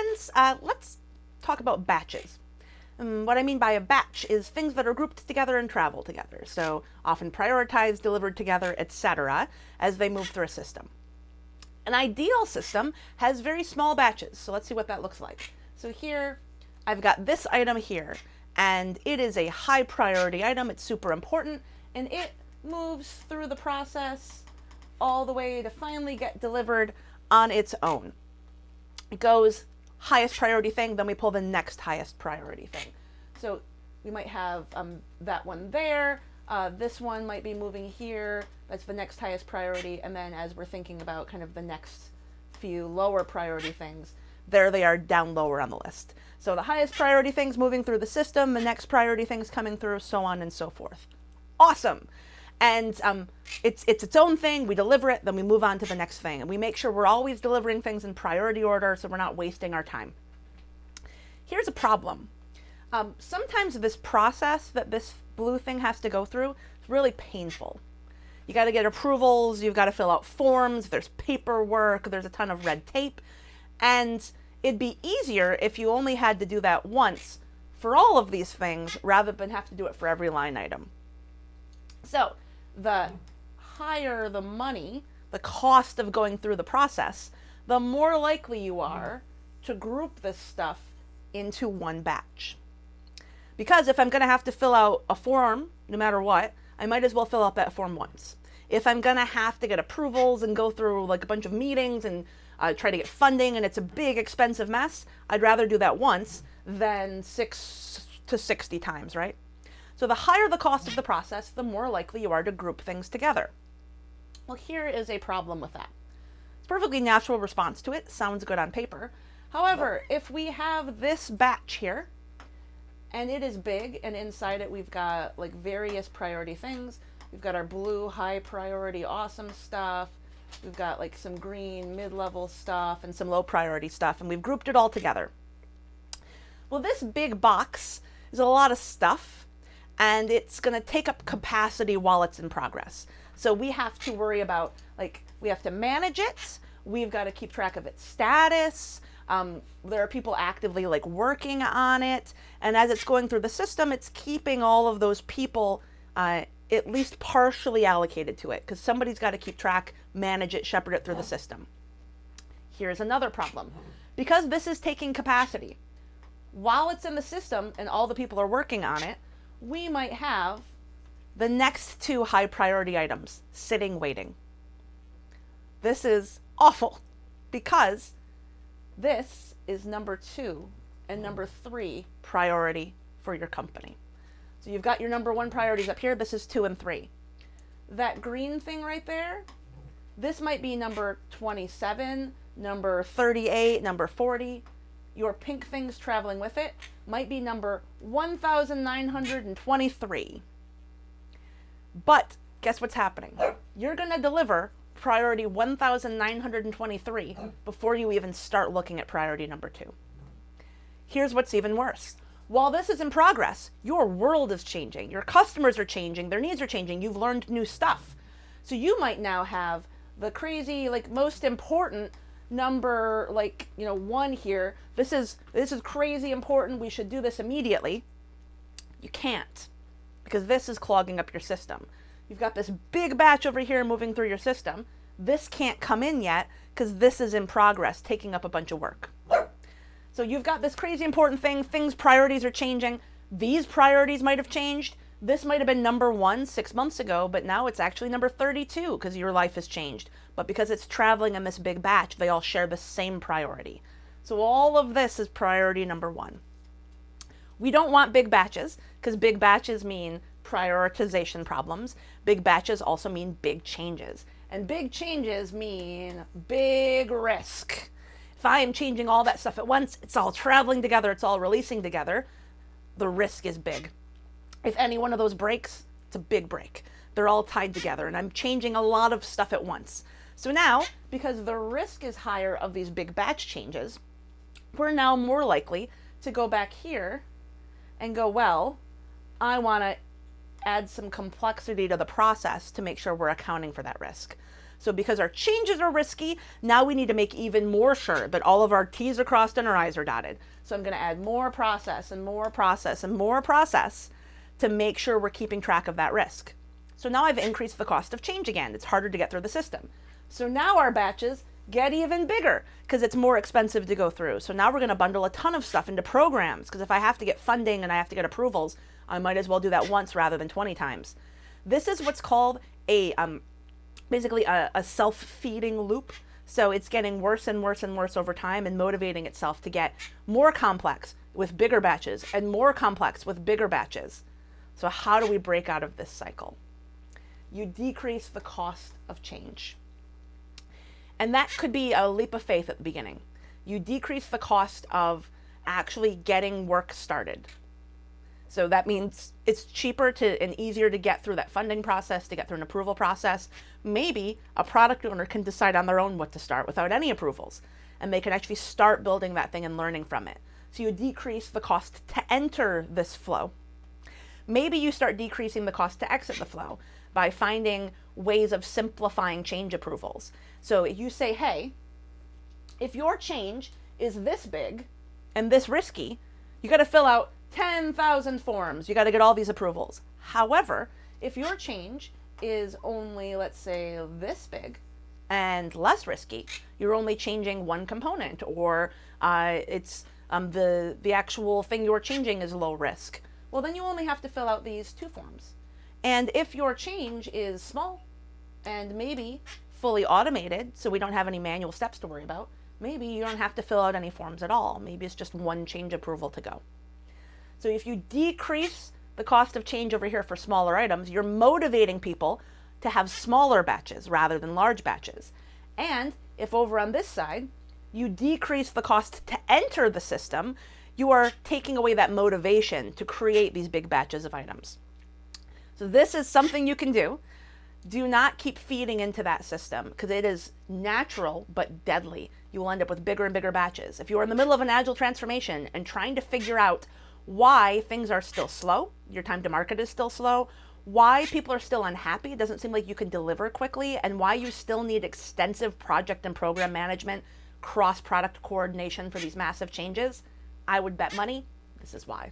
friends, let's talk about batches. What I mean by a batch is things that are grouped together and travel together. So often prioritized, delivered together, etc., as they move through a system. An ideal system has very small batches. So let's see what that looks like. So here, I've got this item here, and it is a high priority item. It's super important, and it moves through the process all the way to finally get delivered on its own. It goes highest priority thing, then we pull the next highest priority thing. So we might have that one there. This one might be moving here. That's the next highest priority. And then as we're thinking about kind of the next few lower priority things, there they are down lower on the list. So the highest priority things moving through the system, the next priority things coming through, so on and so forth. Awesome. And it's its own thing. We deliver it, then we move on to the next thing. And we make sure we're always delivering things in priority order so we're not wasting our time. Here's a problem. Sometimes this process that this blue thing has to go through is really painful. You got to get approvals, you've got to fill out forms, there's paperwork, there's a ton of red tape. And it'd be easier if you only had to do that once for all of these things rather than have to do it for every line item. So the higher the money, the cost of going through the process, the more likely you are to group this stuff into one batch. Because if I'm going to have to fill out a form, no matter what, I might as well fill out that form once. If I'm going to have to get approvals and go through like a bunch of meetings and try to get funding and it's a big expensive mess, I'd rather do that once than 6 to 60 times, right? So the higher the cost of the process, the more likely you are to group things together. Well, here is a problem with that. It's a perfectly natural response to it. Sounds good on paper. However, if we have this batch here, and it is big, and inside it we've got like various priority things. We've got our blue high priority awesome stuff. We've got like some green mid-level stuff and some low priority stuff, and we've grouped it all together. Well, this big box is a lot of stuff, and it's going to take up capacity while it's in progress. So we have to worry about, like, we have to manage it. We've got to keep track of its status. There are people actively like working on it. And as it's going through the system, it's keeping all of those people at least partially allocated to it because somebody's got to keep track, manage it, shepherd it through the system. Here's another problem. Because this is taking capacity, while it's in the system and all the people are working on it, we might have the next two high priority items sitting waiting. This is awful because this is number 2 and number 3 priority for your company. So you've got your number 1 priorities up here. This is 2 and 3. That green thing right there, this might be number 27, number 38, number 40. Your pink things traveling with it might be number 1923. But guess what's happening? You're going to deliver priority 1923 before you even start looking at priority number 2. Here's what's even worse. While this is in progress, your world is changing. Your customers are changing. Their needs are changing. You've learned new stuff. So you might now have the crazy, like, most important number, like, 1 here. This is crazy important. We should do this immediately. You can't, because this is clogging up your system. You've got this big batch over here moving through your system. This can't come in yet because this is in progress, taking up a bunch of work. So you've got this crazy important thing. Priorities are changing. These priorities might have changed. This might have been number 1 6 months ago, but now it's actually number 32 because your life has changed. But because it's traveling in this big batch, they all share the same priority. So all of this is priority number 1. We don't want big batches because big batches mean prioritization problems. Big batches also mean big changes. And big changes mean big risk. If I am changing all that stuff at once, it's all traveling together, it's all releasing together, the risk is big. If any one of those breaks, it's a big break. They're all tied together, and I'm changing a lot of stuff at once. So now, because the risk is higher of these big batch changes, we're now more likely to go back here and go, well, I want to add some complexity to the process to make sure we're accounting for that risk. So because our changes are risky, now we need to make even more sure that all of our T's are crossed and our I's are dotted. So I'm going to add more process and more process and more process to make sure we're keeping track of that risk. So now I've increased the cost of change again. It's harder to get through the system. So now our batches get even bigger because it's more expensive to go through. So now we're going to bundle a ton of stuff into programs, because if I have to get funding and I have to get approvals, I might as well do that once rather than 20 times. This is what's called basically a self-feeding loop. So it's getting worse and worse and worse over time and motivating itself to get more complex with bigger batches and more complex with bigger batches. So how do we break out of this cycle? You decrease the cost of change. And that could be a leap of faith at the beginning. You decrease the cost of actually getting work started. So that means it's cheaper and easier to get through that funding process, to get through an approval process. Maybe a product owner can decide on their own what to start without any approvals, and they can actually start building that thing and learning from it. So you decrease the cost to enter this flow. Maybe you start decreasing the cost to exit the flow by finding ways of simplifying change approvals. So you say, hey, if your change is this big and this risky, you got to fill out 10,000 forms. You got to get all these approvals. However, if your change is only, let's say, this big and less risky, you're only changing one component, or it's the actual thing you're changing is low risk, well, then you only have to fill out these 2 forms. And if your change is small and maybe fully automated, so we don't have any manual steps to worry about, maybe you don't have to fill out any forms at all. Maybe it's just one change approval to go. So if you decrease the cost of change over here for smaller items, you're motivating people to have smaller batches rather than large batches. And if over on this side, you decrease the cost to enter the system, you are taking away that motivation to create these big batches of items. So this is something you can do. Do not keep feeding into that system, because it is natural but deadly. You will end up with bigger and bigger batches. If you are in the middle of an Agile transformation and trying to figure out why things are still slow, your time to market is still slow, why people are still unhappy, it doesn't seem like you can deliver quickly, and why you still need extensive project and program management, cross-product coordination for these massive changes, I would bet money this is why.